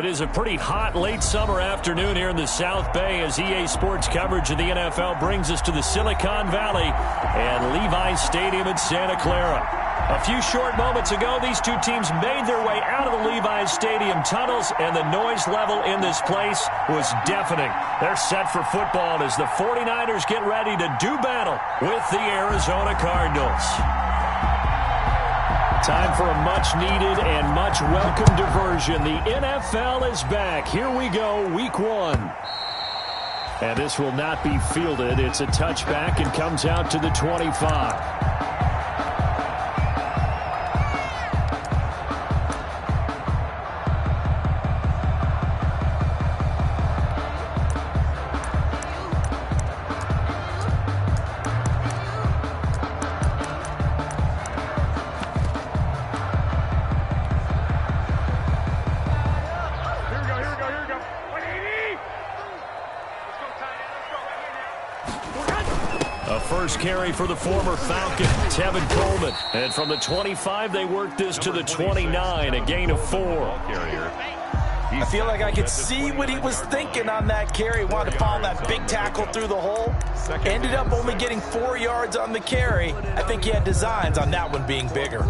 It is a pretty hot late summer afternoon here in the South Bay as EA Sports coverage of the NFL brings us to the Silicon Valley and Levi's Stadium in Santa Clara. A few short moments ago, these two teams made their way out of the Levi's Stadium tunnels, and the noise level in this place was deafening. They're set for football as the 49ers get ready to do battle with the Arizona Cardinals. Time for a much-needed and much-welcome diversion. The NFL is back. Here we go, Week 1. And this will not be fielded. It's a touchback and comes out to the 25. First carry for the former Falcon, Tevin Coleman. And from the 25, they work this to the 29, a gain of 4. I feel like I could see what he was thinking on that carry. Wanted to follow that big tackle through the hole. Ended up only getting 4 yards on the carry. I think he had designs on that one being bigger.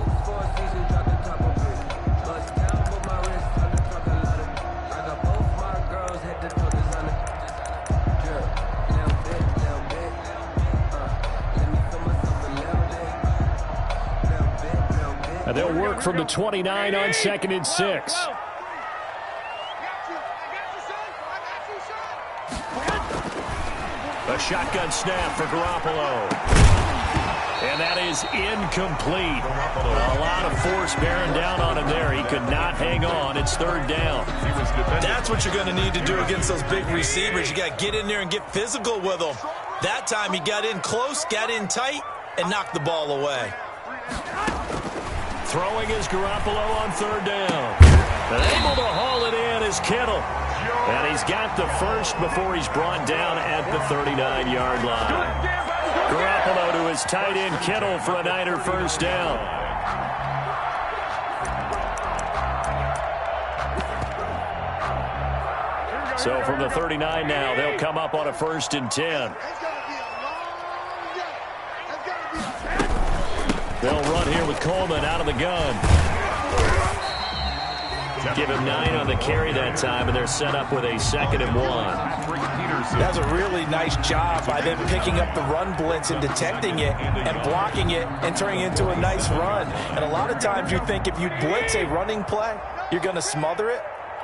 And they'll work from the 29 on 2nd and 6. A shotgun snap for Garoppolo. And that is incomplete. A lot of force bearing down on him there. He could not hang on. It's 3rd down. That's what you're going to need to do against those big receivers. You got to get in there and get physical with them. That time he got in close, got in tight, and knocked the ball away. Throwing is Garoppolo on 3rd down. And able to haul it in is Kittle. And he's got the first before he's brought down at the 39-yard line. Garoppolo to his tight end Kittle for a Niner first down. So from the 39 now, they'll come up on a 1st and 10. They'll run here with Coleman out of the gun. Give him 9 on the carry that time, and they're set up with a 2nd and 1. That's a really nice job by them picking up the run blitz and detecting it and blocking it and turning it into a nice run. And a lot of times you think if you blitz a running play, you're going to smother it.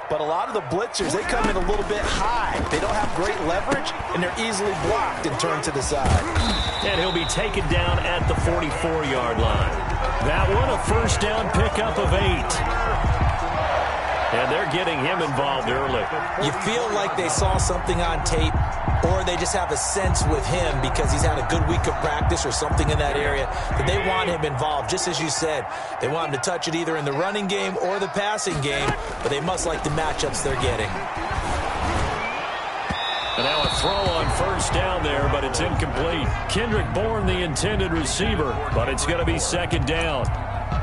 But a lot of the blitzers, they come in a little bit high. They don't have great leverage, and they're easily blocked and turned to the side. And he'll be taken down at the 44-yard line. That one, a first down pickup of 8. And they're getting him involved early. You feel like they saw something on tape, or they just have a sense with him because he's had a good week of practice or something in that area that they want him involved. Just as you said, they want him to touch it either in the running game or the passing game, but they must like the matchups they're getting. And now a throw on first down there, but it's incomplete. Kendrick Bourne, the intended receiver, but it's going to be 2nd down.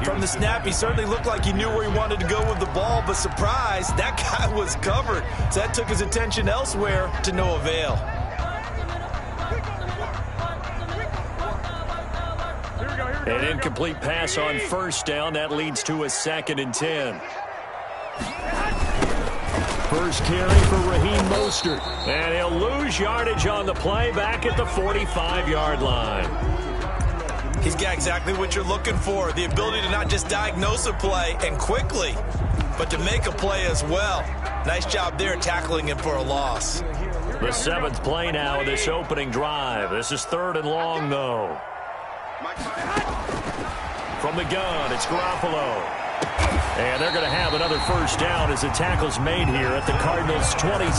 From the snap, he certainly looked like he knew where he wanted to go with the ball, but surprise, that guy was covered. So that took his attention elsewhere to no avail. An incomplete pass on first down. That leads to a 2nd and 10. First carry for Raheem Mostert. And he'll lose yardage on the play back at the 45-yard line. He's got exactly what you're looking for, the ability to not just diagnose a play and quickly, but to make a play as well. Nice job there tackling him for a loss. The 7th play now of this opening drive. This is 3rd and long, though. From the gun, it's Garoppolo. And they're going to have another first down as the tackle's made here at the Cardinals' 26.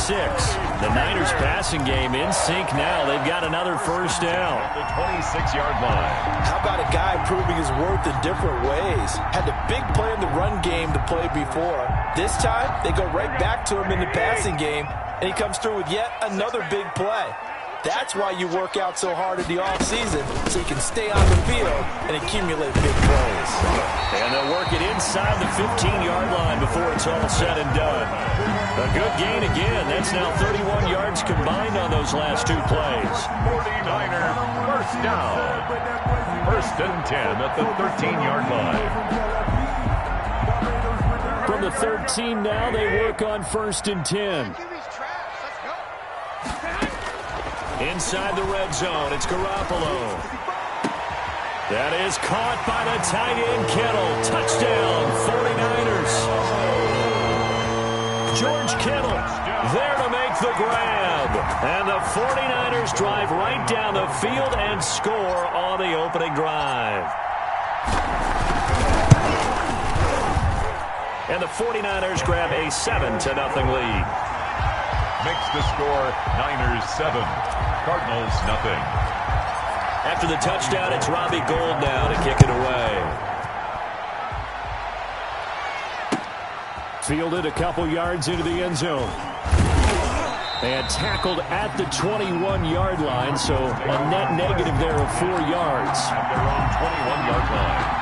The Niners passing game in sync now. They've got another first down. The 26-yard line. How about a guy proving his worth in different ways? Had the big play in the run game to play before. This time, they go right back to him in the passing game, and he comes through with yet another big play. That's why you work out so hard in the offseason, so you can stay on the field and accumulate big plays. And they'll work it inside the 15-yard line before it's all said and done. A good gain again. That's now 31 yards combined on those last two plays. 49er first down. First and 10 at the 13-yard line. From the 13 now, they work on first and 10. Inside the red zone, it's Garoppolo. That is caught by the tight end, Kittle. Touchdown, 49ers. George Kittle there to make the grab. And the 49ers drive right down the field and score on the opening drive. And the 49ers grab a 7-0 lead. Makes the score Niners 7, Cardinals nothing. After the touchdown, it's Robbie Gould now to kick it away. Fielded a couple yards into the end zone. And tackled at the 21-yard line, so a net negative there of 4 yards. At their own 21-yard line.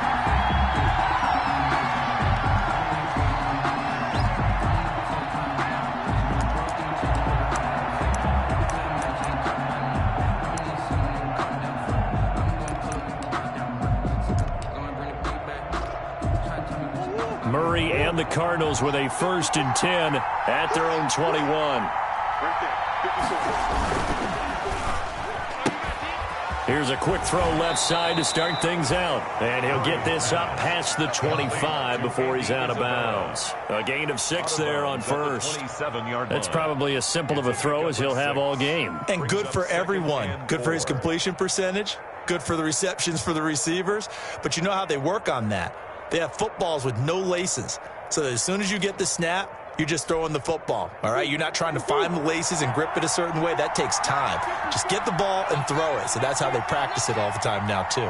Murray and the Cardinals with a first and 10 at their own 21. Here's a quick throw left side to start things out. And he'll get this up past the 25 before he's out of bounds. A gain of 6 there on first. That's probably as simple of a throw as he'll have all game. And good for everyone. Good for his completion percentage. Good for the receptions for the receivers. But you know how they work on that. They have footballs with no laces. So that as soon as you get the snap, you're just throwing the football, all right? You're not trying to find the laces and grip it a certain way. That takes time. Just get the ball and throw it. So that's how they practice it all the time now, too.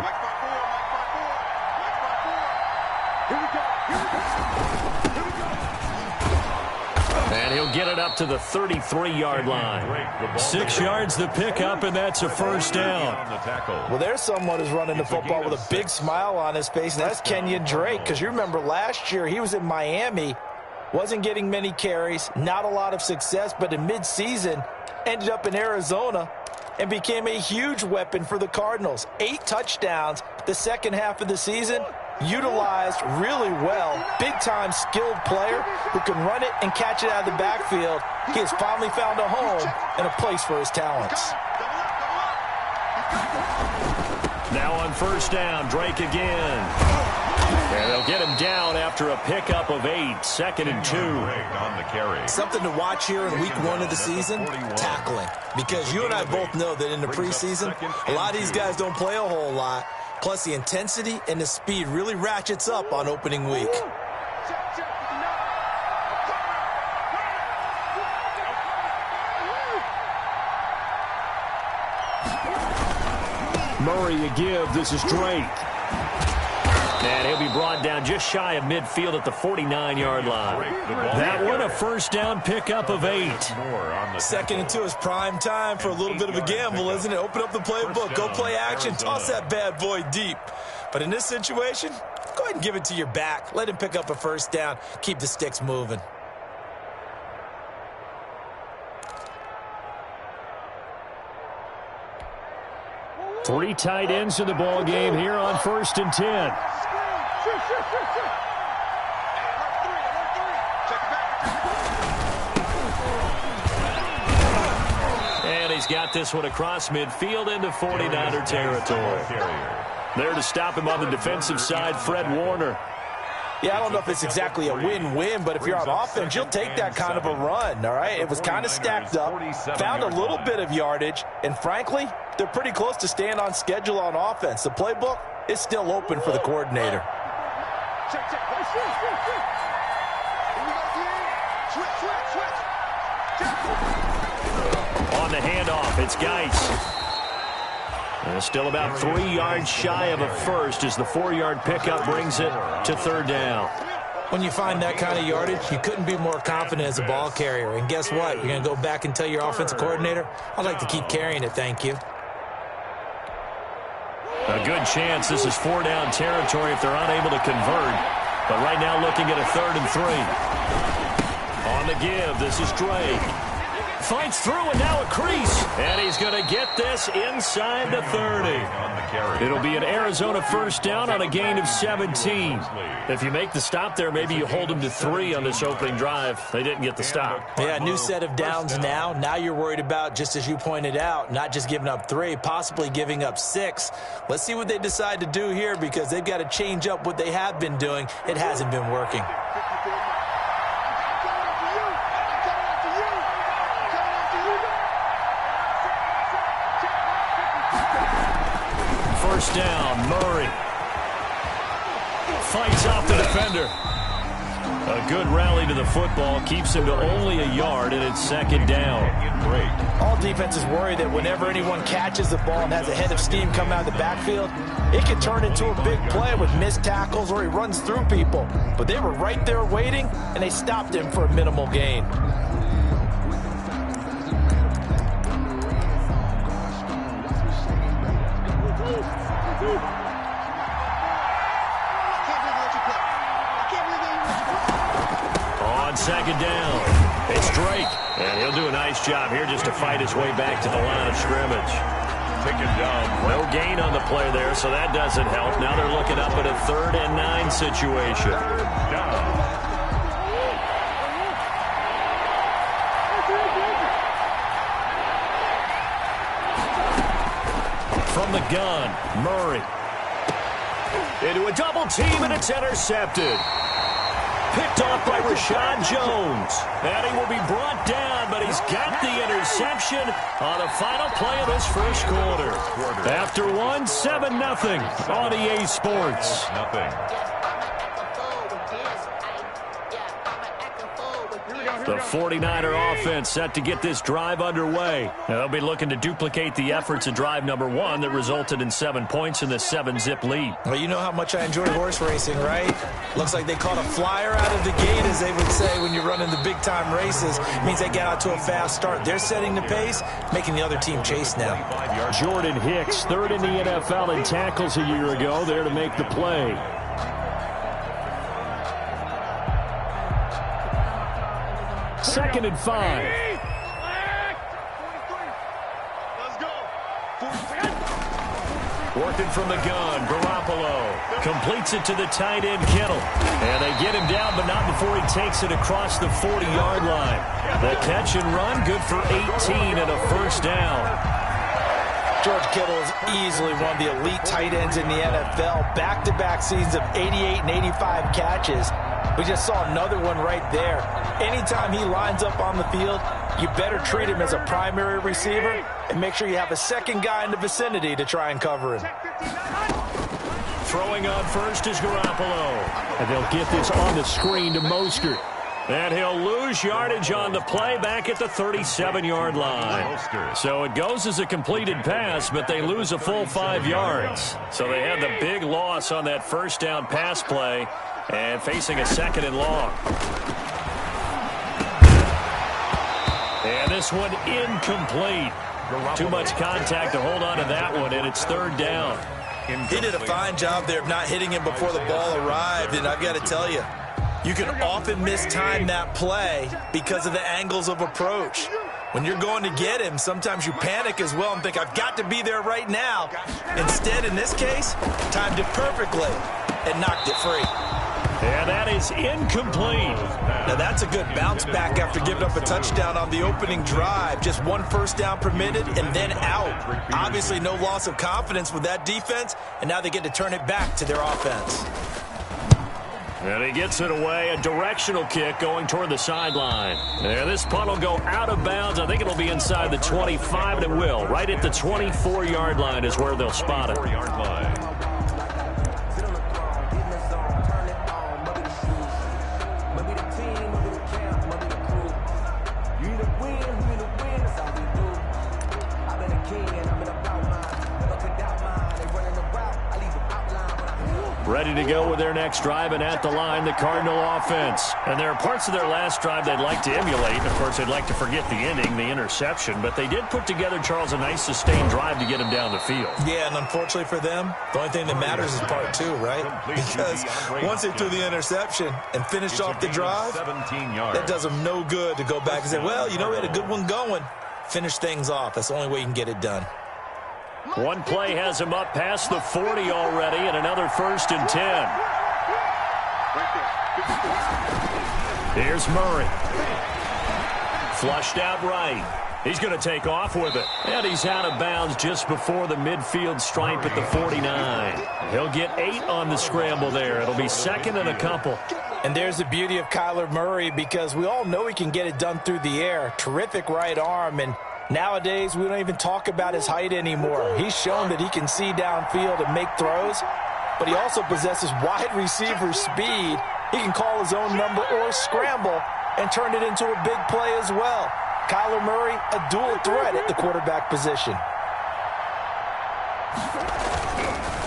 And he'll get it up to the 33-yard line. 6 yards the pickup, and that's a first down. Well, there's someone who's running the football with a big smile on his face, and that's Kenyon Drake. Because you remember last year he was in Miami, wasn't getting many carries, not a lot of success, but in midseason ended up in Arizona and became a huge weapon for the Cardinals. 8 touchdowns the second half of the season. Utilized really well. Big-time skilled player who can run it and catch it out of the backfield. He has finally found a home and a place for his talents. Now on first down, Drake again. And they'll get him down after a pickup of 8, second and 2. Something to watch here in week 1 of the season, tackling. Because you and I both know that in the preseason, a lot of these guys don't play a whole lot. Plus, the intensity and the speed really ratchets up on opening week. Murray a give. This is Drake. And he'll be brought down just shy of midfield at the 49-yard line. That one a first down pickup of 8. Second and 2 is prime time for a little bit of a gamble, isn't it? Open up the playbook, go play action, toss that bad boy deep. But in this situation, go ahead and give it to your back. Let him pick up a first down. Keep the sticks moving. Three tight ends in the ball game here on first and 10. And he's got this one across midfield into 49er territory. There to stop him on the defensive side, Fred Warner. Yeah, I don't know if it's exactly a win-win, but if you're on offense, you'll take that kind of a run, all right? It was kind of stacked up, found a little bit of yardage, and frankly, they're pretty close to staying on schedule on offense. The playbook is still open for the coordinator. On the handoff, it's Geis. And still about 3 yards shy of a first as the 4-yard pickup brings it to third down. When you find that kind of yardage, you couldn't be more confident as a ball carrier. And guess what? You're going to go back and tell your offensive coordinator, I'd like to keep carrying it, thank you. A good chance this is 4-down territory if they're unable to convert. But right now looking at a 3rd and 3. On the give, this is Drake. Fights through and now a crease. And he's going to get this inside the 30. It'll be an Arizona 1st down on a gain of 17. If you make the stop there, maybe you hold them to 3 on this opening drive. They didn't get the stop. Yeah, new set of downs now. Now you're worried about, just as you pointed out, not just giving up 3, possibly giving up 6. Let's see what they decide to do here because they've got to change up what they have been doing. It hasn't been working. First down, Murray. Fights off the defender. A good rally to the football keeps him to only a yard, and it's 2nd down. All defenses worry that whenever anyone catches the ball and has a head of steam come out of the backfield, it can turn into a big play with missed tackles or he runs through people. But they were right there waiting, and they stopped him for a minimal gain. On 2nd down, it's Drake. And he'll do a nice job here just to fight his way back to the line of scrimmage. Taken down. No gain on the play there, so that doesn't help. Now they're looking up at a 3rd and 9 situation. From the gun, Murray. Into a double team, and it's intercepted. Picked off by Rashad Jones. And he will be brought down, but he's got the interception on the final play of this 1st quarter. After 1, 7-0 on EA Sports. The 49er offense set to get this drive underway. Now they'll be looking to duplicate the efforts of drive number 1 that resulted in 7 points in the 7-zip lead. Well, you know how much I enjoy horse racing, right? Looks like they caught a flyer out of the gate, as they would say when you're running the big-time races. It means they get out to a fast start. They're setting the pace, making the other team chase now. Jordan Hicks, 3rd in the NFL in tackles a year ago, there to make the play. 2nd and 5. Working from the gun, Garoppolo completes it to the tight end, Kittle. And they get him down, but not before he takes it across the 40-yard line. The catch and run, good for 18 and a 1st down. George Kittle is easily one of the elite tight ends in the NFL. Back-to-back seasons of 88 and 85 catches. We just saw another one right there. Anytime he lines up on the field, you better treat him as a primary receiver and make sure you have a second guy in the vicinity to try and cover him. Throwing on first is Garoppolo. And they'll get this on the screen to Mostert. And he'll lose yardage on the play back at the 37-yard line. So it goes as a completed pass, but they lose a full 5 yards. So they had the big loss on that 1st down pass play and facing a 2nd and long. And this one incomplete. Too much contact to hold on to that one, and it's 3rd down. He did a fine job there of not hitting him before the ball arrived, and I've got to tell you, you can often mistime that play because of the angles of approach. When you're going to get him, sometimes you panic as well and think, I've got to be there right now. Instead, in this case, timed it perfectly and knocked it free. And that is incomplete. Now, that's a good bounce back after giving up a touchdown on the opening drive. Just 1 1st down permitted and then out. Obviously, no loss of confidence with that defense, and now they get to turn it back to their offense. And he gets it away, a directional kick going toward the sideline. And this punt will go out of bounds. I think it'll be inside the 25, and it will. Right at the 24-yard line is where they'll spot it. Ready to go with their next drive, and at the line, the Cardinal offense. And there are parts of their last drive they'd like to emulate. Of course, they'd like to forget the ending, the interception. But they did put together, Charles, a nice sustained drive to get him down the field. Yeah, and unfortunately for them, the only thing that matters is part two, right? Because once they threw the interception and finished off the drive, that does them no good to go back and say, well, you know, we had a good one going. Finish things off. That's the only way you can get it done. One play has him up past the 40 already, and another 1st and 10. Here's Murray. Flushed out right. He's going to take off with it. And he's out of bounds just before the midfield stripe at the 49. He'll get 8 on the scramble there. It'll be 2nd and a couple. And there's the beauty of Kyler Murray, because we all know he can get it done through the air. Terrific right arm, and nowadays, we don't even talk about his height anymore. He's shown that he can see downfield and make throws, but he also possesses wide receiver speed. He can call his own number or scramble and turn it into a big play as well. Kyler Murray, a dual threat at the quarterback position.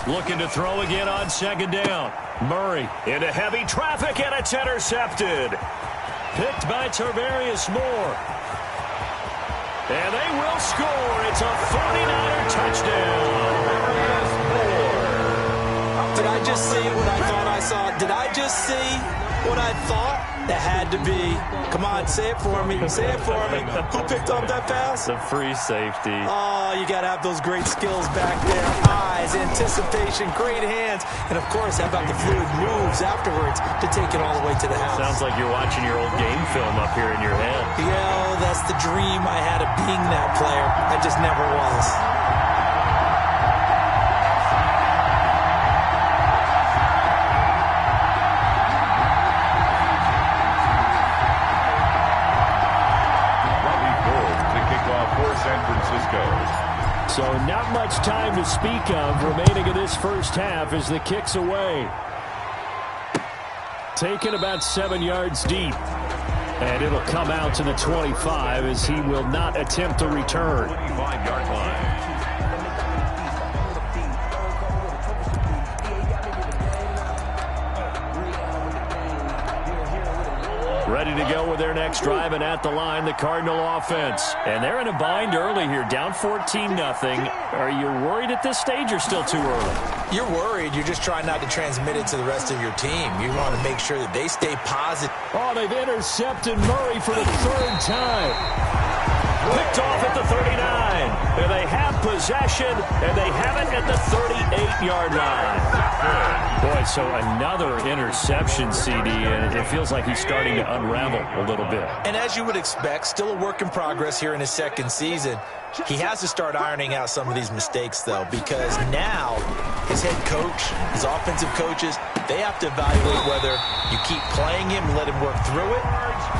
Looking to throw again on 2nd down. Murray into heavy traffic, and it's intercepted. Picked by Tarvarius Moore. And they will score. It's a 49er touchdown. Did I just see what I thought I saw? Did I just see what I thought? That had to be. Come on, say it for me. Say it for me. Who picked up that pass? The free safety. Oh, you got to have those great skills back there. Eyes, anticipation, great hands. And, of course, how about the fluid moves afterwards to take it all the way to the house? Sounds like you're watching your old game film up here in your head. Yeah, that's the dream I had of being that player. I just never was. So not much time to speak of remaining in this first half as the kick's away. Taken about 7 yards deep. And it'll come out to the 25 as he will not attempt to return. 25-yard line. Ready to go with their next drive, and at the line, the Cardinal offense. And they're in a bind early here, down 14-0. Are you worried at this stage or still too early? You're worried. You're just trying not to transmit it to the rest of your team. You want to make sure that they stay positive. Oh, they've intercepted Murray for the 3rd time. Picked off at the 39. And they have possession, and they have it at the 38-yard line. Boy, so another interception, CD, and it feels like he's starting to unravel a little bit. And as you would expect, still a work in progress here in his 2nd season. He has to start ironing out some of these mistakes, though, because now his head coach, his offensive coaches, they have to evaluate whether you keep playing him and let him work through it,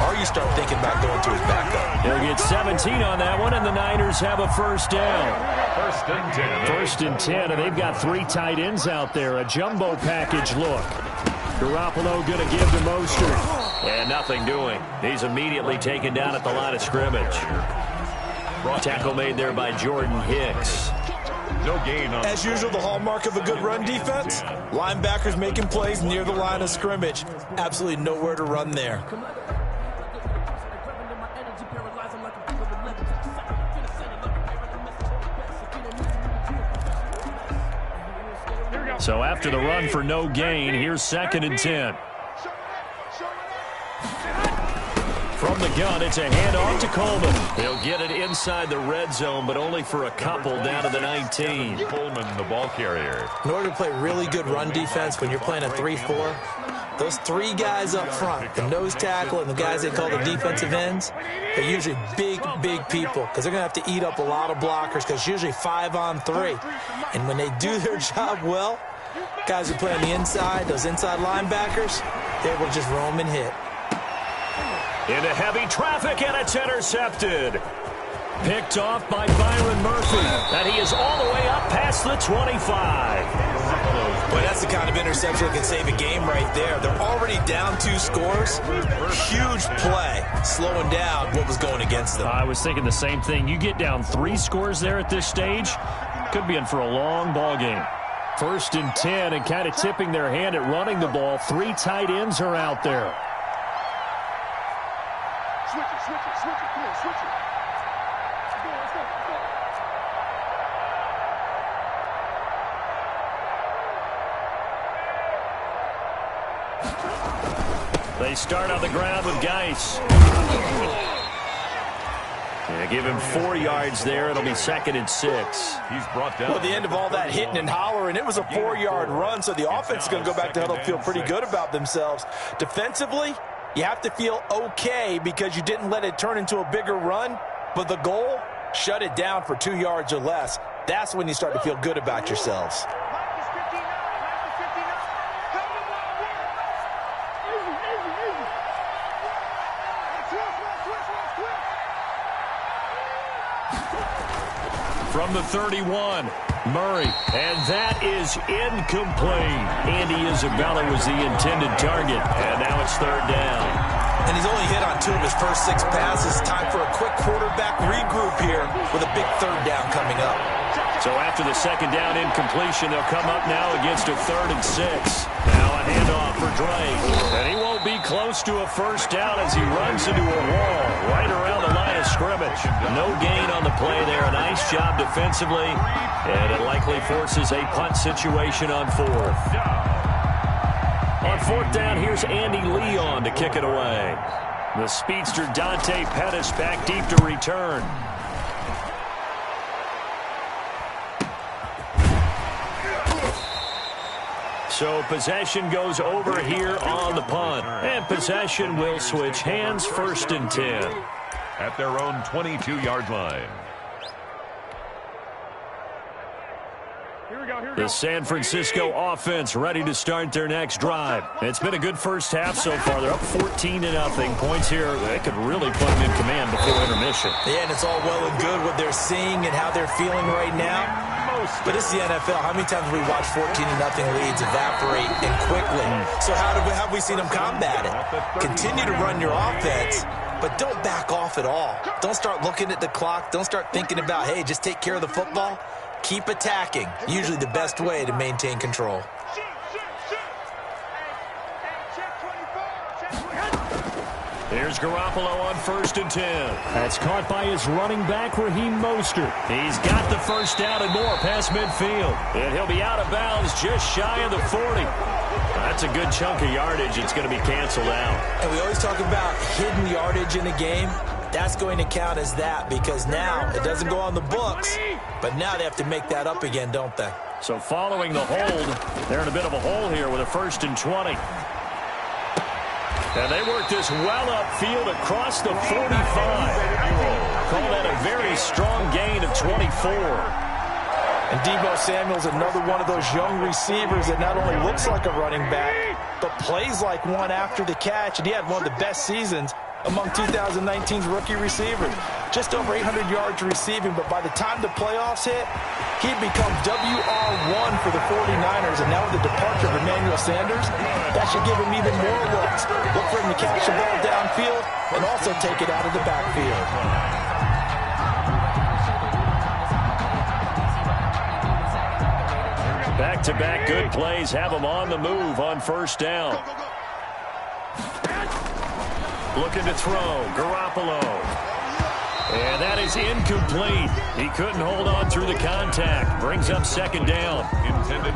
or you start thinking about going to his backup. He'll get 17 on that one, and the Niners have a 1st down. 1st and 10. 1st and 10, and they've got 3 tight ends out there. A jumbo package look. Garoppolo going to give to Mostert. And nothing doing. He's immediately taken down at the line of scrimmage. Tackle made there by Jordan Hicks. No gain on. As usual, the hallmark of a good run defense, linebackers making plays near the line of scrimmage. Absolutely nowhere to run there. So after the run for no gain, here's 2nd and 10. From the gun, it's a handoff to Coleman. He'll get it inside the red zone, but only for a couple down to the 19. Coleman, the ball carrier. In order to play really good run defense when you're playing a 3-4, those 3 guys up front, the nose tackle and the guys they call the defensive ends, they're usually big people because they're going to have to eat up a lot of blockers because it's usually 5-on-3. And when they do their job well, guys who play on the inside, those inside linebackers, they're able to just roam and hit. Into heavy traffic, and it's intercepted. Picked off by Byron Murphy. And he is all the way up past the 25. Boy, that's the kind of interception that can save a game right there. They're already down 2 scores. Huge play, slowing down what was going against them. I was thinking the same thing. You get down 3 scores there at this stage, could be in for a long ball game. 1st and 10, and kind of tipping their hand at running the ball. 3 tight ends are out there. Switch it. Come on, switch it. Let's go. They start on the ground with Geis. Yeah, give him 4 yards there. It'll be 2nd and 6. He's brought down. Well, at the end of all that hitting and hollering, it was a 4-yard run, so the offense is going to go back to huddle, feel pretty good about themselves. Defensively, you have to feel okay because you didn't let it turn into a bigger run, but the goal, shut it down for 2 yards or less. That's when you start to feel good about yourselves. From the 31, Murray, and that is incomplete. Andy Isabella was the intended target, and now it's 3rd down. And he's only hit on 2 of his first 6 passes. Time for a quick quarterback regroup here with a big 3rd down coming up. So after the 2nd down incompletion, they'll come up now against a 3rd and 6. Now a handoff for Drake. And he won't be close to a 1st down as he runs into a wall right around the line of scrimmage. No gain on the play there. A nice job defensively. And it likely forces a punt situation on 4th. On 4th down, here's Andy Leon to kick it away. The speedster Dante Pettis back deep to return. So possession goes over here on the punt. And possession will switch hands, 1st and 10. At their own 22-yard line. The San Francisco offense ready to start their next drive. It's been a good first half so far. They're up 14-0. Points here, they could really put them in command before intermission. Yeah, and it's all well and good what they're seeing and how they're feeling right now. But it's the NFL. How many times have we watched 14-0 leads evaporate and quickly? So how have we seen them combat it? Continue to run your offense, but don't back off at all. Don't start looking at the clock. Don't start thinking about, hey, just take care of the football. Keep attacking. Usually the best way to maintain control. Here's Garoppolo on 1st and 10. That's caught by his running back, Raheem Mostert. He's got the 1st down and more past midfield. And he'll be out of bounds just shy of the 40. That's a good chunk of yardage. It's going to be canceled out. And we always talk about hidden yardage in a game. That's going to count as that because now it doesn't go on the books, but now they have to make that up again, don't they? So following the hold, they're in a bit of a hole here with a 1st and 20. And they work this well upfield across the 45. Call that a very strong gain of 24. And Deebo Samuel's another one of those young receivers that not only looks like a running back, but plays like one after the catch. And he had one of the best seasons among 2019's rookie receivers. Just over 800 yards receiving, but by the time the playoffs hit, he'd become WR1 for the 49ers, and now with the departure of Emmanuel Sanders, that should give him even more looks. Look for him to catch the ball downfield and also take it out of the backfield. Back-to-back good plays have him on the move on 1st down. Looking to throw, Garoppolo. And that is incomplete. He couldn't hold on through the contact. Brings up 2nd down.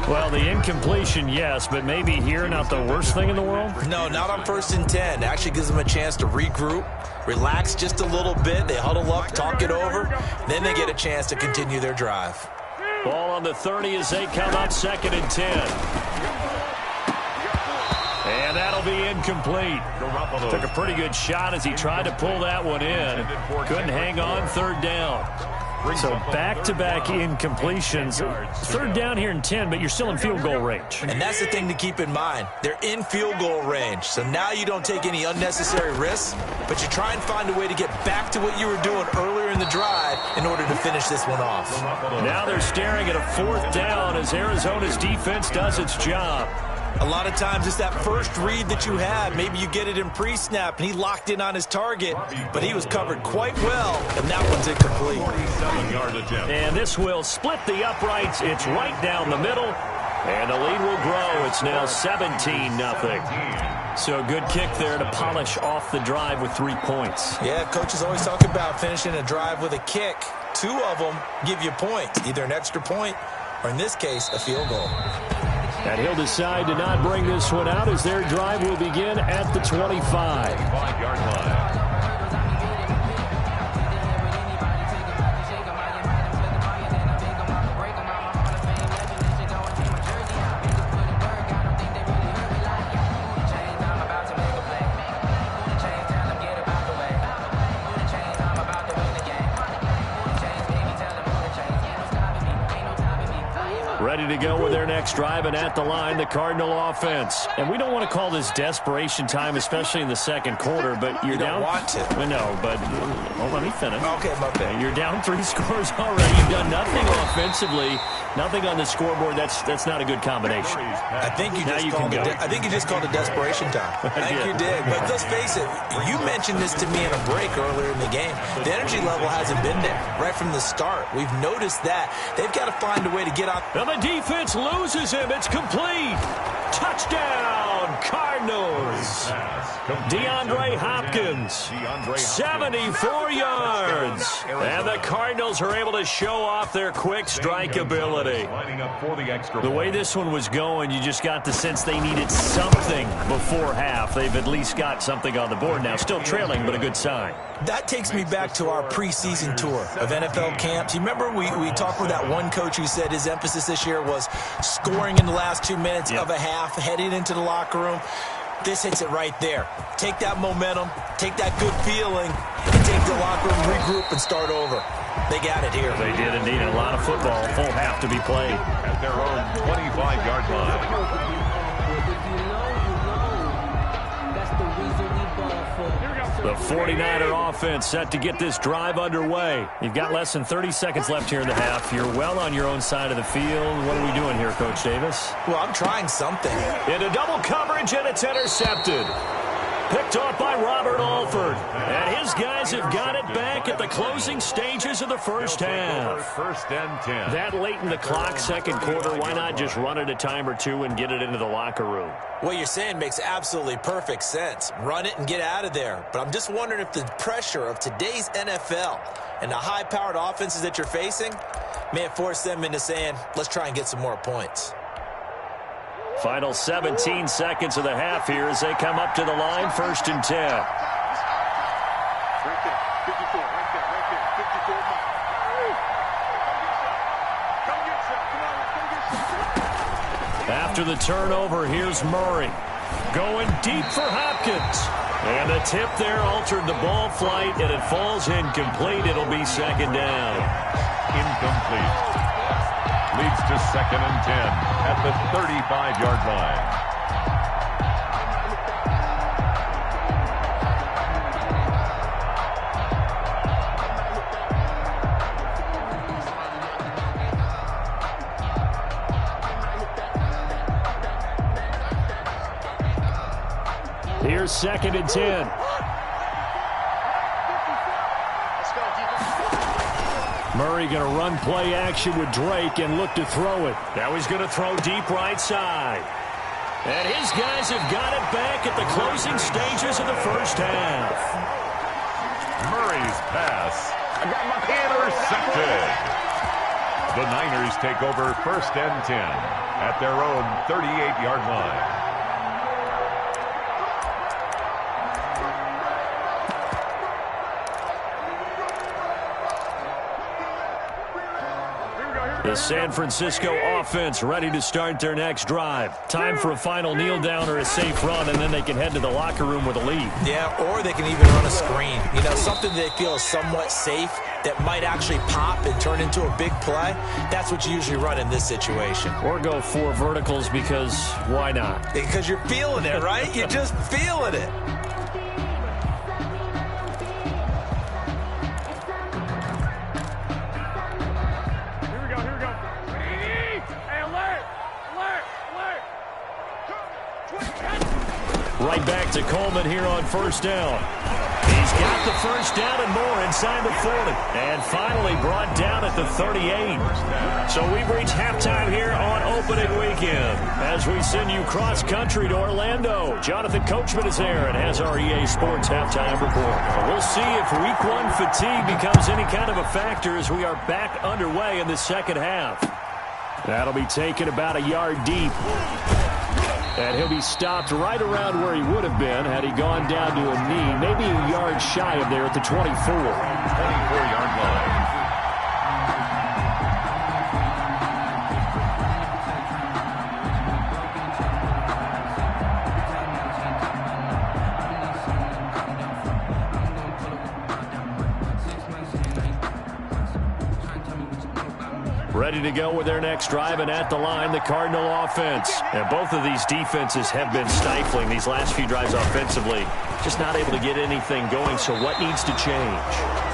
Well, the incompletion, yes, but maybe here not the worst thing in the world? No, not on 1st and 10. It actually gives them a chance to regroup, relax just a little bit. They huddle up, talk it over. Then they get a chance to continue their drive. Ball on the 30 as they come up 2nd and 10. And that'll be incomplete. Took a pretty good shot as he tried to pull that one in. Couldn't hang on 3rd down. So back-to-back incompletions. 3rd down here in 10, but you're still in field goal range. And that's the thing to keep in mind. They're in field goal range. So now you don't take any unnecessary risks, but you try and find a way to get back to what you were doing earlier in the drive in order to finish this one off. Now they're staring at a 4th down as Arizona's defense does its job. A lot of times it's that first read that you have. Maybe you get it in pre-snap, and he locked in on his target, but he was covered quite well, and that one's incomplete. And this will split the uprights. It's right down the middle. And the lead will grow. It's now 17-0. So a good kick there to polish off the drive with 3 points. Yeah, coaches always talk about finishing a drive with a kick. 2 of them give you points, either an extra point or, in this case, a field goal. And he'll decide to not bring this one out as their drive will begin at the 25-yard line. Ready to go with their next drive, and at the line, the Cardinal offense. And we don't want to call this desperation time, especially in the second quarter, but you're down. You don't want to. No, but let me finish. Okay, my bad. You're down 3 scores already. You've done nothing offensively, nothing on the scoreboard. That's not a good combination. I think you just called it desperation time. I think you did. But let's face it, you mentioned this to me in a break earlier in the game. The energy level hasn't been there right from the start. We've noticed that. They've got to find a way to get out. And the defense loses him. It's complete. Touchdown, Cardinals. DeAndre Hopkins, 74 yards. And the Cardinals are able to show off their quick strike ability. The way this one was going, you just got the sense they needed something before half. They've at least got something on the board now. Still trailing, but a good sign. That takes me back to our preseason tour of NFL camps. You remember we talked with that one coach who said his emphasis this year was scoring in the last 2 minutes of a half, heading into the locker room. This hits it right there. Take that momentum, take that good feeling, and take the locker room, regroup, and start over. They got it here. They did indeed. A lot of football, full half to be played. At their own 25-yard line. The 49er offense set to get this drive underway. You've got less than 30 seconds left here in the half. You're well on your own side of the field. What are we doing here, Coach Davis? Well, I'm trying something. Into double coverage, and it's intercepted. Picked off by Robert Alford. And his guys have got it back at the closing stages of the first half. First and 10. That late in the clock, second quarter, why not just run it a time or two and get it into the locker room? What you're saying makes absolutely perfect sense. Run it and get out of there. But I'm just wondering if the pressure of today's NFL and the high-powered offenses that you're facing may have forced them into saying, let's try and get some more points. Final 17 seconds of the half here as they come up to the line, first and 10. Right there, 54, right there, 54. Come get some. Come on, come get some. After the turnover, here's Murray. Going deep for Hopkins. And the tip there altered the ball flight, and it falls incomplete. It'll be second down. Incomplete. Leads to second and 10 at the 35-yard line. Here's second and 10. Murray going to run play action with Drake and look to throw it. Now he's going to throw deep right side. And his guys have got it back at the closing stages of the first half. Murray's pass. Intercepted. The Niners take over first and 10 at their own 38-yard line. The San Francisco offense ready to start their next drive. Time for a final kneel down or a safe run, and then they can head to the locker room with a lead. Yeah, or they can even run a screen. You know, something they feel is somewhat safe that might actually pop and turn into a big play. That's what you usually run in this situation. Or go 4 verticals because why not? Because you're feeling it, right? You're just feeling it. Right back to Coleman here on first down. He's got the first down and more inside the 40. And finally brought down at the 38. So we've reached halftime here on opening weekend as we send you cross-country to Orlando. Jonathan Coachman is there and has our EA Sports halftime report. We'll see if Week 1 fatigue becomes any kind of a factor as we are back underway in the second half. That'll be taken about a yard deep. And he'll be stopped right around where he would have been had he gone down to a knee, maybe a yard shy of there at the 24. 24-yard line. Ready to go with their next drive, and at the line, the Cardinal offense. And both of these defenses have been stifling these last few drives offensively. Just not able to get anything going, so what needs to change?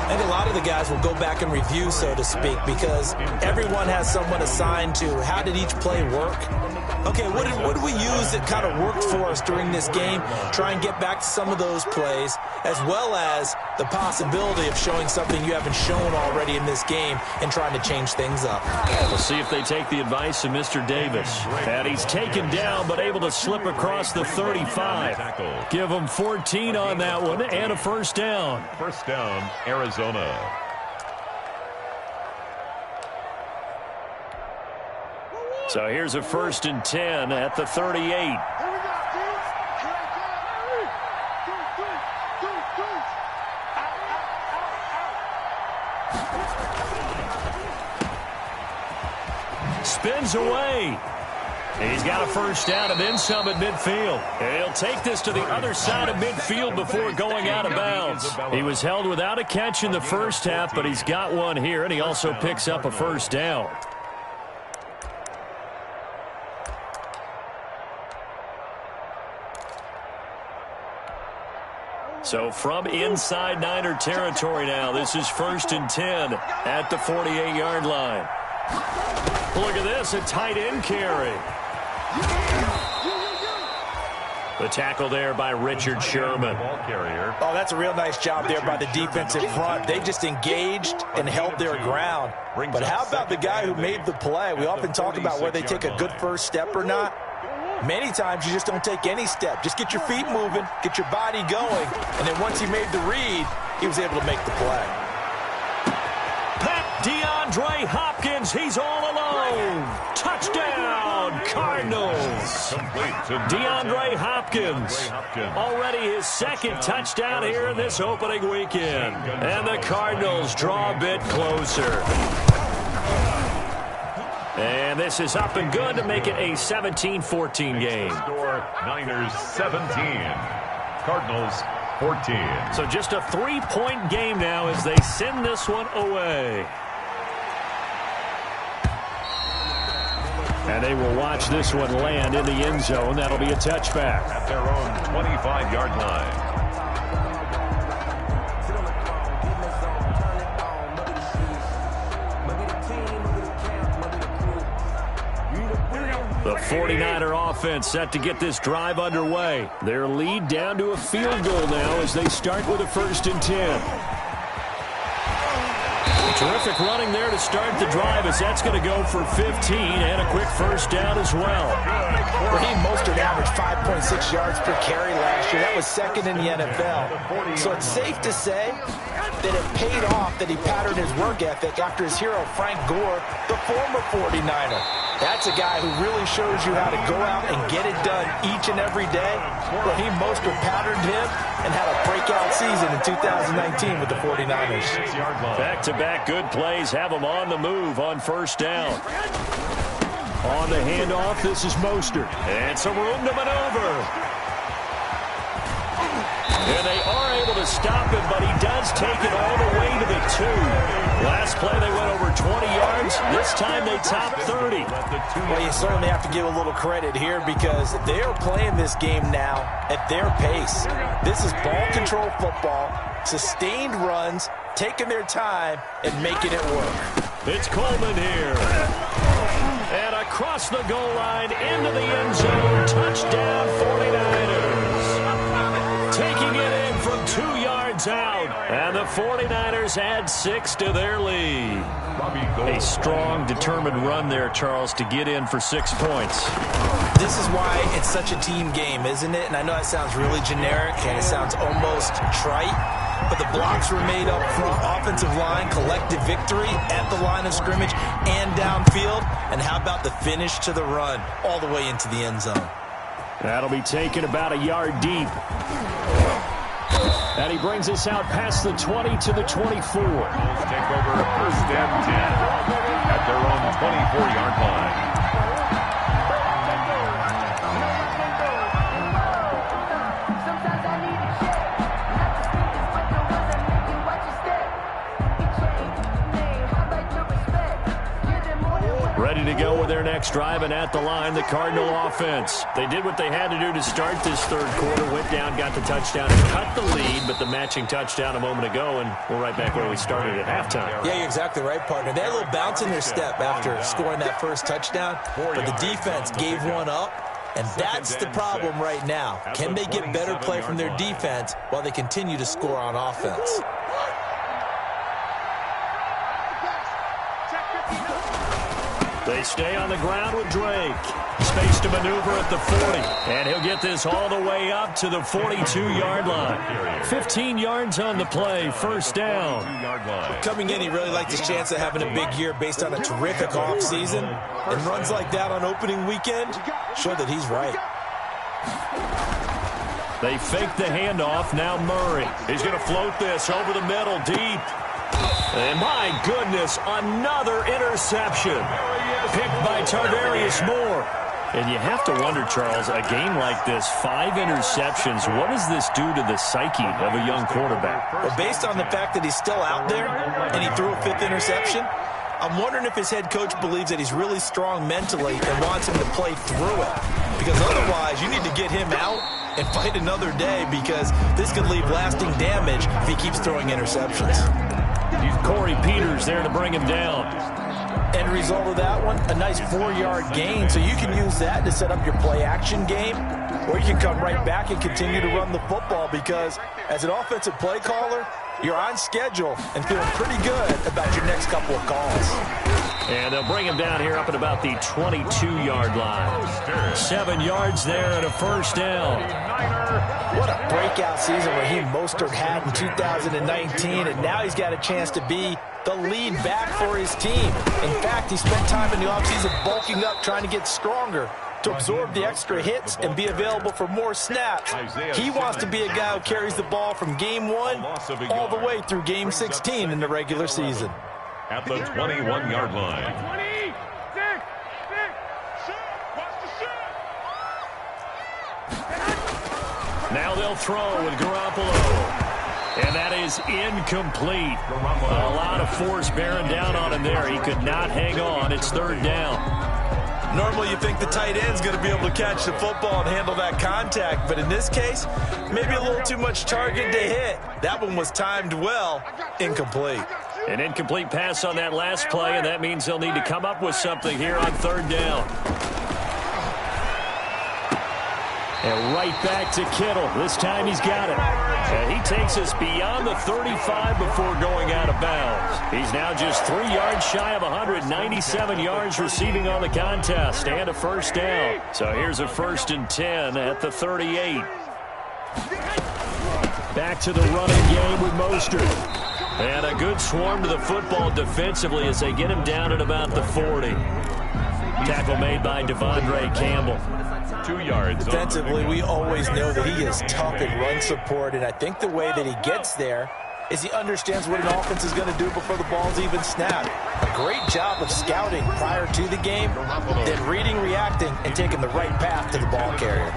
I think a lot of the guys will go back and review, so to speak, because everyone has someone assigned to how did each play work. Okay, what did we use that kind of worked for us during this game? Try and get back to some of those plays, as well as the possibility of showing something you haven't shown already in this game and trying to change things up. We'll see if they take the advice of Mr. Davis. And he's taken down but able to slip across the 35. Give him 14 on that one and a first down. First down, Arizona. So here's a 1st and 10 at the 38. Spins away. He's got a first down and then some at midfield. And he'll take this to the other side of midfield before going out of bounds. He was held without a catch in the first half, but he's got one here, and he also picks up a first down. So from inside Niner territory now, this is 1st and 10 at the 48-yard line. Look at this, a tight end carry. The tackle there by Richard Sherman. Oh, that's a real nice job there by the defensive front. They just engaged and held their ground. But how about the guy who made the play? We often talk about whether they take a good first step or not. Many times you just don't take any step. Just get your feet moving, get your body going, and then once he made the read, he was able to make the play. Pat DeAndre Hopkins, he's all alone. Touchdown, Cardinals. DeAndre Hopkins, already his second touchdown here in this opening weekend. And the Cardinals draw a bit closer. And this is up and good to make it a 17-14 game. Score Niners 17, Cardinals 14. So just a 3-point game now as they send this one away. And they will watch this one land in the end zone. That'll be a touchback. At their own 25-yard line. The 49er offense set to get this drive underway. Their lead down to a field goal now as they start with a 1st and 10. Terrific running there to start the drive as that's going to go for 15 and a quick first down as well. Raheem Mostert averaged 5.6 yards per carry last year. That was 2nd in the NFL. So it's safe to say that it paid off that he patterned his work ethic after his hero Frank Gore, the former 49er. That's a guy who really shows you how to go out and get it done each and every day. Raheem Mostert patterned him and had a breakout season in 2019 with the 49ers. Back-to-back good plays have him on the move on first down. On the handoff, this is Mostert. And some room to maneuver. And they are able to stop him, but he does take it all the way to the 2. Last play, they went over 20 yards. This time, they top 30. Well, you certainly have to give a little credit here because they are playing this game now at their pace. This is ball control football, sustained runs, taking their time, and making it work. It's Coleman here. And across the goal line, into the end zone. Touchdown, 49ers. Taking it in from 2 yards one's out, and the 49ers add 6 to their lead. A strong, determined run there, Charles, to get in for 6 points. This is why it's such a team game, isn't it? And I know that sounds really generic, and it sounds almost trite, but the blocks were made up front, offensive line, collective victory at the line of scrimmage and downfield. And how about the finish to the run all the way into the end zone? That'll be taken about a yard deep. And he brings us out past the 20 to the 24. Take over 1st and 10 at their own 24-yard line. Ready to go with their next drive, and at the line, the Cardinal offense. They did what they had to do to start this third quarter, went down, got the touchdown, and cut the lead, but the matching touchdown a moment ago, and we're right back where we started at halftime. Yeah, you're exactly right, partner. They had a little bounce in their step after scoring that first touchdown, but the defense gave one up, and that's the problem right now. Can they get better play from their defense while they continue to score on offense? They stay on the ground with Drake. Space to maneuver at the 40. And he'll get this all the way up to the 42-yard line. 15 yards on the play, 1st down. Coming in, he really liked his chance of having a big year based on a terrific offseason. And runs like that on opening weekend show that he's right. They fake the handoff. Now Murray. He's going to float this over the middle, deep. And my goodness, another interception. Picked by Tarvarius Moore. And you have to wonder, Charles, a game like this, 5 interceptions, what does this do to the psyche of a young quarterback? Well, based on the fact that he's still out there and he threw a 5th interception, I'm wondering if his head coach believes that he's really strong mentally and wants him to play through it. Because otherwise, you need to get him out and fight another day, because this could leave lasting damage if he keeps throwing interceptions. Corey Peters there to bring him down. End result of that one, a nice 4-yard gain. So you can use that to set up your play-action game, or you can come right back and continue to run the football, because as an offensive play caller, you're on schedule and feeling pretty good about your next couple of calls. And they'll bring him down here up at about the 22-yard line. 7 yards there and a 1st down. What a breakout season Raheem Mostert had in 2019, and now he's got a chance to be the lead back for his team. In fact, he spent time in the offseason bulking up, trying to get stronger to absorb the extra hits and be available for more snaps. He wants to be a guy who carries the ball from game 1 all the way through game 16 in the regular season. At the 21-yard line. Now they'll throw with Garoppolo. And that is incomplete. A lot of force bearing down on him there. He could not hang on. It's 3rd down. Normally you think the tight end's going to be able to catch the football and handle that contact, but in this case, maybe a little too much target to hit. That one was timed well. Incomplete. An incomplete pass on that last play, and that means they'll need to come up with something here on 3rd down. And right back to Kittle. This time he's got it. And he takes us beyond the 35 before going out of bounds. He's now just 3 yards shy of 197 yards receiving on the contest and a 1st down. So here's a 1st and 10 at the 38. Back to the running game with Mostert. And a good swarm to the football defensively as they get him down at about the 40. Tackle made by Devondre Campbell. 2 yards. Defensively, we always know that he is tough in run support, and I think the way that he gets there is he understands what an offense is going to do before the ball's even snapped. A great job of scouting prior to the game, then reading, reacting, and taking the right path to the ball carrier.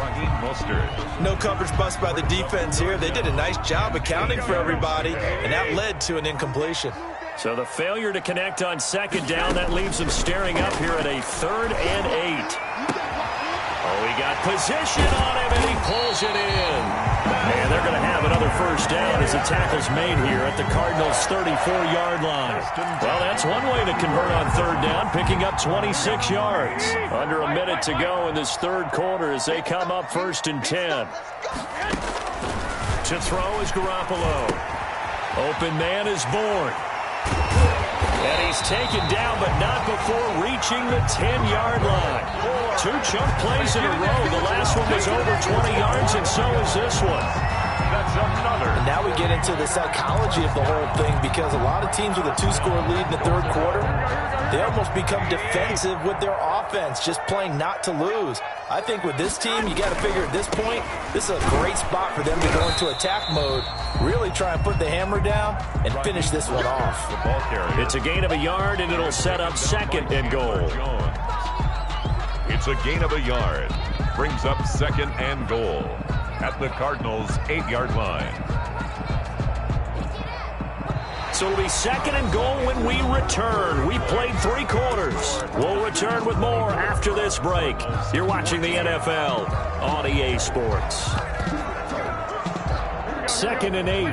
No coverage bust by the defense here. They did a nice job accounting for everybody, and that led to an incompletion. So the failure to connect on 2nd down, that leaves them staring up here at a 3rd and 8. Oh, he got position on him, and he pulls it in. And they're going to have another 1st down as the tackle's made here at the Cardinals' 34-yard line. Well, that's one way to convert on 3rd down, picking up 26 yards. Under a minute to go in this 3rd quarter as they come up 1st and 10. To throw is Garoppolo. Open man is born. And he's taken down, but not before reaching the 10-yard line. 2 chunk plays in a row. The last one was over 20 yards, and so is this one. That's another. And now we get into the psychology of the whole thing, because a lot of teams with a 2-score lead in the third quarter, they almost become defensive with their offense, just playing not to lose. I think with this team, you got to figure at this point, this is a great spot for them to go into attack mode, really try and put the hammer down and finish this one off. It's a gain of a yard, and it'll set up 2nd and goal. It's a gain of a yard. Brings up 2nd and goal at the Cardinals' 8-yard line. So it'll be 2nd and goal when we return. We played 3 quarters. We'll return with more after this break. You're watching the NFL on EA Sports. 2nd and 8.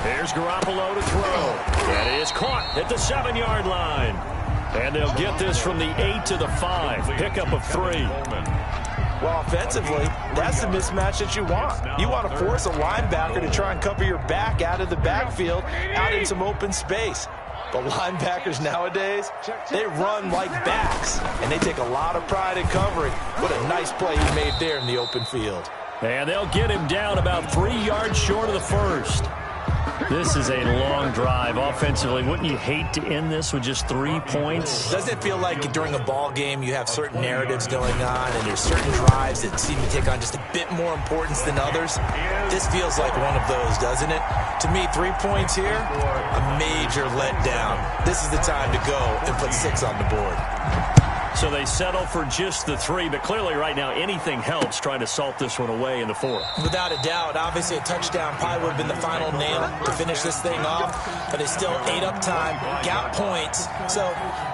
Here's Garoppolo to throw. That is caught at the 7-yard line. And they'll get this from the 8 to the 5. Pickup of 3. Well, offensively, that's the mismatch that you want. You want to force a linebacker to try and cover your back out of the backfield, out in some open space. But linebackers nowadays, they run like backs, and they take a lot of pride in covering. What a nice play he made there in the open field. And they'll get him down about 3 yards short of the first. This is a long drive offensively. Wouldn't you hate to end this with just 3 points? Doesn't it feel like during a ball game you have certain narratives going on and there's certain drives that seem to take on just a bit more importance than others? This feels like one of those, doesn't it? To me, 3 points here, a major letdown. This is the time to go and put 6 on the board. So they settle for just the 3, but clearly right now anything helps trying to salt this one away in the 4th. Without a doubt, obviously a touchdown probably would have been the final nail to finish this thing off, but they still ate up time, got points. So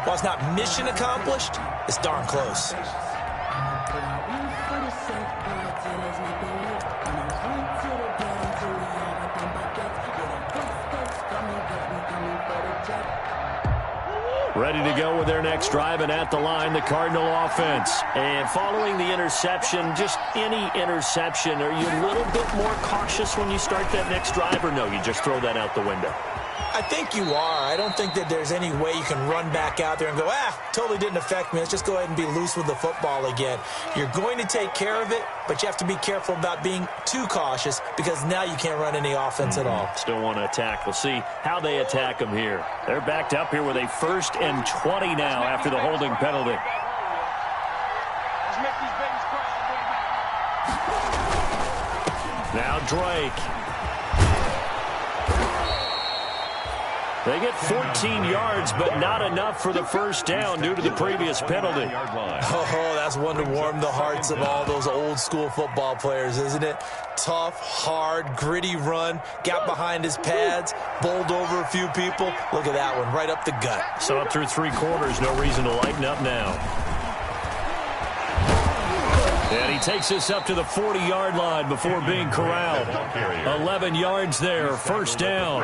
while it's not mission accomplished, it's darn close. Ready to go with their next drive, and at the line, the Cardinal offense. And following the interception, just any interception, are you a little bit more cautious when you start that next drive, or no, you just throw that out the window? I think you are. I don't think that there's any way you can run back out there and go, totally didn't affect me. Let's just go ahead and be loose with the football again. You're going to take care of it, but you have to be careful about being too cautious, because now you can't run any offense at all. Still want to attack. We'll see how they attack them here. They're backed up here with a 1st and 20 now after the holding penalty. Now Drake. They get 14 yards, but not enough for the first down due to the previous penalty. Oh, that's one to warm the hearts of all those old-school football players, isn't it? Tough, hard, gritty run, got behind his pads, bowled over a few people. Look at that one, right up the gut. So up through 3 quarters, no reason to lighten up now. And he takes this up to the 40-yard line before being corralled. 11 yards there, 1st down.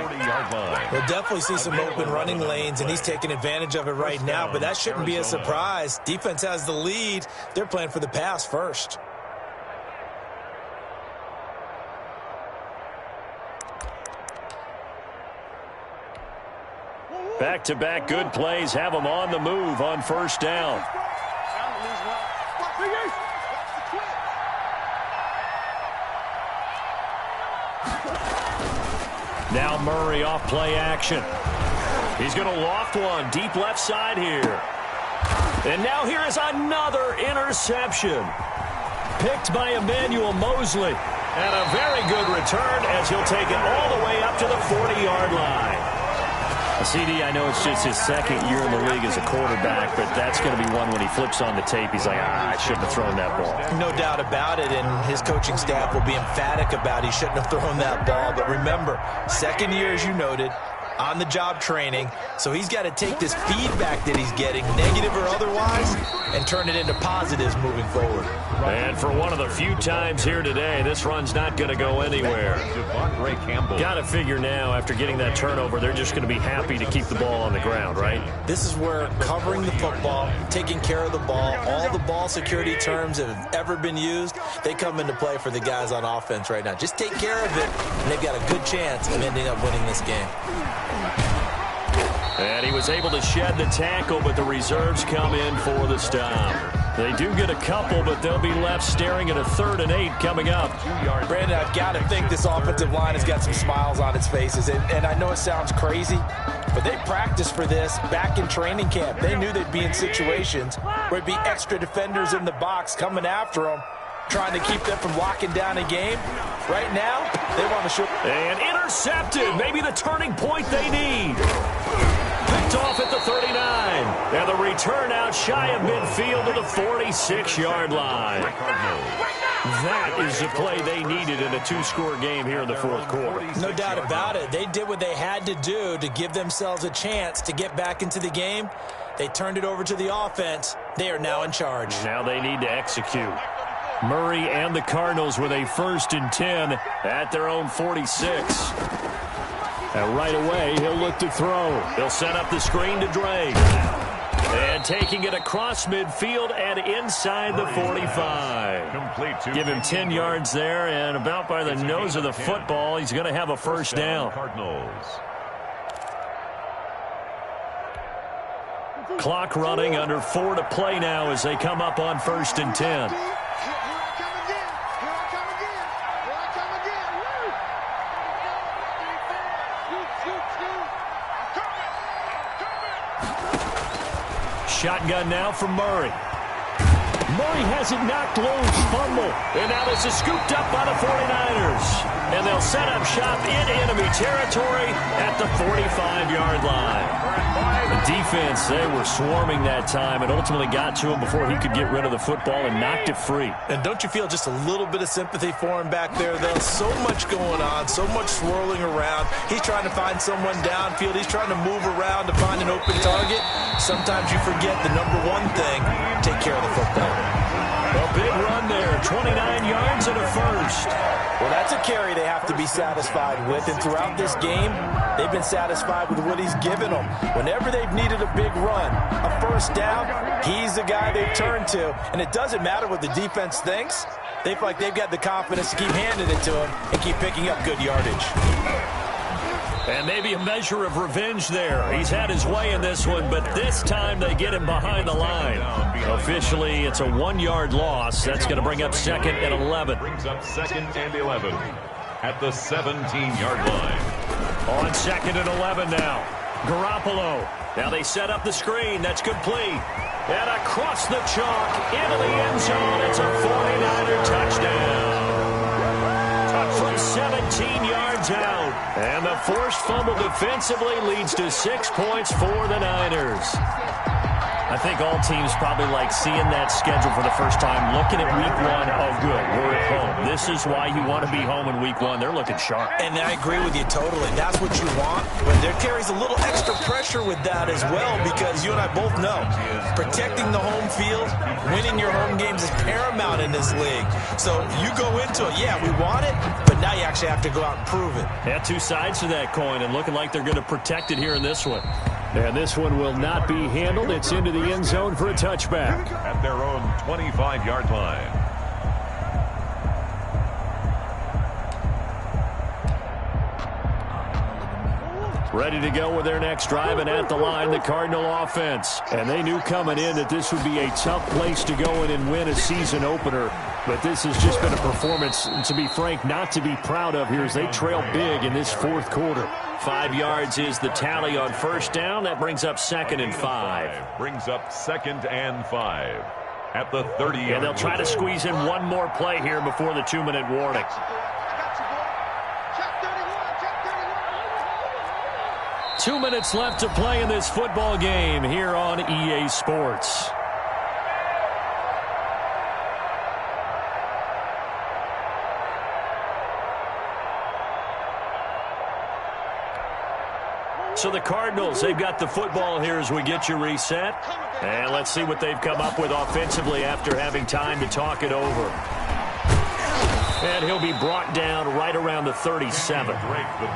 We'll definitely see some open running lanes, and he's taking advantage of it right now, but that shouldn't be a surprise. Defense has the lead. They're playing for the pass first. Back-to-back good plays have them on the move on 1st down. Now Murray off play action. He's going to loft one deep left side here. And now here is another interception. Picked by Emmanuel Mosley. And a very good return as he'll take it all the way up to the 40-yard line. CD, I know it's just his 2nd year in the league as a quarterback, but that's going to be one when he flips on the tape. He's like, I shouldn't have thrown that ball. No doubt about it, and his coaching staff will be emphatic about he shouldn't have thrown that ball. But remember, 2nd year, as you noted, on-the-job training. So he's got to take this feedback that he's getting, negative or otherwise, and turn it into positives moving forward. And for one of the few times here today, this run's not going to go anywhere. Got to figure now, after getting that turnover, they're just going to be happy to keep the ball on the ground, right? This is where covering the football, taking care of the ball, all the ball security terms that have ever been used, they come into play for the guys on offense right now. Just take care of it, and they've got a good chance of ending up winning this game. And he was able to shed the tackle, but the reserves come in for the stop. They do get a couple, but they'll be left staring at a 3rd and 8 coming up. Brandon, I've got to think this offensive line has got some smiles on its faces. And I know it sounds crazy, but they practiced for this back in training camp. They knew they'd be in situations where it'd be extra defenders in the box coming after them, trying to keep them from locking down a game. Right now, they want to show. And intercepted. Maybe the turning point they need. Picked off at the 39. And the return out shy of midfield to the 46-yard line. That is the play they needed in a 2-score game here in the 4th quarter. No doubt about it. They did what they had to do to give themselves a chance to get back into the game. They turned it over to the offense. They are now in charge. Now they need to execute. Murray and the Cardinals with a 1st and 10 at their own 46. And right away, he'll look to throw. He'll set up the screen to Drake. And taking it across midfield and inside the 45. Give him 10 yards there, and about by the nose of the football, he's going to have a 1st down. Clock running, under 4 to play now as they come up on 1st and 10. Shotgun now from Murray. Murray has it knocked loose, fumble. And now this is scooped up by the 49ers. And they'll set up shop in enemy territory at the 45-yard line. The defense, they were swarming that time and ultimately got to him before he could get rid of the football and knocked it free. And don't you feel just a little bit of sympathy for him back there, though? So much going on, so much swirling around. He's trying to find someone downfield. He's trying to move around to find an open target. Sometimes you forget the number one thing, take care of the football. A big run there, 29 yards and a 1st. Well, that's a carry they have to be satisfied with. And throughout this game, they've been satisfied with what he's given them. Whenever they've needed a big run, a 1st down, he's the guy they've turned to. And it doesn't matter what the defense thinks. They feel like they've got the confidence to keep handing it to him and keep picking up good yardage. And maybe a measure of revenge there. He's had his way in this one, but this time they get him behind the line. Officially, it's a 1-yard loss. That's going to bring up 2nd and 11. Brings up 2nd and 11 at the 17-yard line. On 2nd and 11 now. Garoppolo. Now they set up the screen. That's complete. And across the chalk into the end zone. It's a 49er touchdown. From 17 yards out. And the forced fumble defensively leads to 6 points for the Niners. I think all teams probably like seeing that schedule for the first time, looking at week 1, oh good, we're at home. This is why you want to be home in week 1. They're looking sharp. And I agree with you totally. That's what you want. But there carries a little extra pressure with that as well, because you and I both know protecting the home field, winning your home games is paramount in this league. So you go into it, yeah, we want it, but now you actually have to go out and prove it. Yeah, 2 sides to that coin, and looking like they're going to protect it here in this one. And this one will not be handled. It's into the end zone for a touchback. At their own 25-yard line. Ready to go with their next drive, and at the line, the Cardinal offense. And they knew coming in that this would be a tough place to go in and win a season opener. But this has just been a performance, to be frank, not to be proud of here as they trail big in this 4th quarter. 5 yards is the tally on 1st down. That brings up 2nd and 5. Brings up 2nd and 5 at the 30. And they'll try to squeeze in one more play here before the 2-minute warning. 2 minutes left to play in this football game here on EA Sports. So the Cardinals, they've got the football here as we get you reset. And let's see what they've come up with offensively after having time to talk it over. And he'll be brought down right around the 37.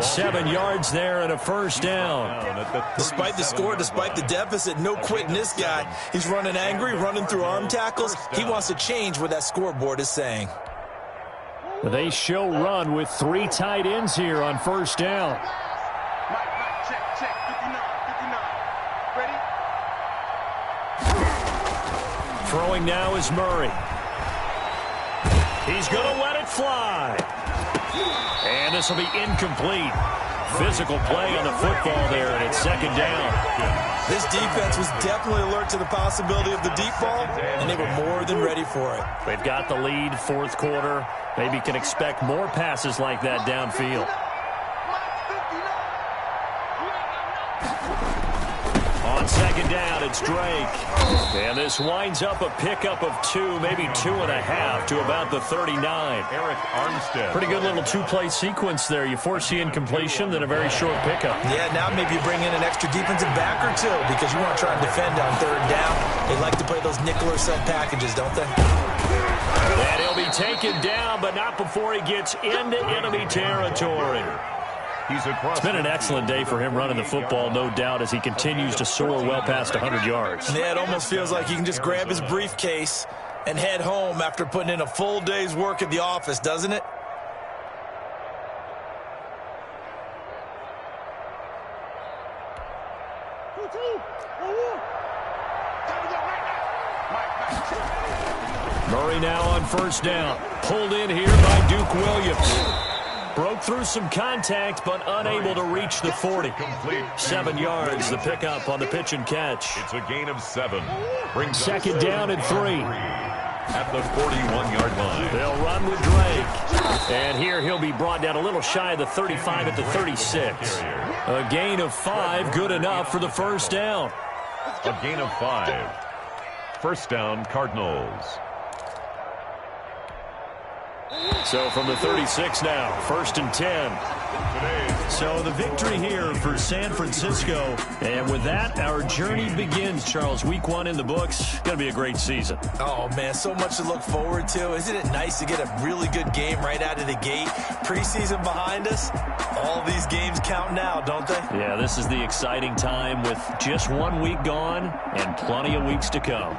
7 yards there and a first down. Despite the score, despite the deficit, no quitting this guy. He's running angry, running through arm tackles. He wants to change what that scoreboard is saying. They show run with 3 tight ends here on first down. Check, 59. Ready? Throwing now is Murray. He's going to let it fly. And this will be incomplete. Physical play on the football there, and it's second down. This defense was definitely alert to the possibility of the deep ball, and they were more than ready for it. They've got the lead, fourth quarter. Maybe can expect more passes like that downfield. On second down, it's Drake. And this winds up a pickup of 2, maybe 2.5 to about the 39. Eric Armstead. Pretty good little 2-play sequence there. You force the incompletion, then a very short pickup. Yeah, now maybe you bring in an extra defensive back or 2 because you want to try and defend on third down. They like to play those nickel or sub packages, don't they? And he'll be taken down, but not before he gets into enemy territory. It's been an excellent day for him running the football, no doubt, as he continues to soar well past 100 yards. Yeah, it almost feels like he can just grab his briefcase and head home after putting in a full day's work at the office, doesn't it? Murray now on first down. Pulled in here by Duke Williams. Broke through some contact, but unable to reach the 40. 7 yards, the pickup on the pitch and catch. It's a gain of 7. Brings second down and 3. At the 41-yard line. They'll run with Drake. And here he'll be brought down a little shy of the 35 at the 36. A gain of 5, good enough for the first down. A gain of 5. First down, Cardinals. So from the 36 now, 1st and 10. So the victory here for San Francisco. And with that, our journey begins, Charles. Week 1 in the books. Going to be a great season. Oh, man, so much to look forward to. Isn't it nice to get a really good game right out of the gate? Preseason behind us. All these games count now, don't they? Yeah, this is the exciting time with just 1 week gone and plenty of weeks to come.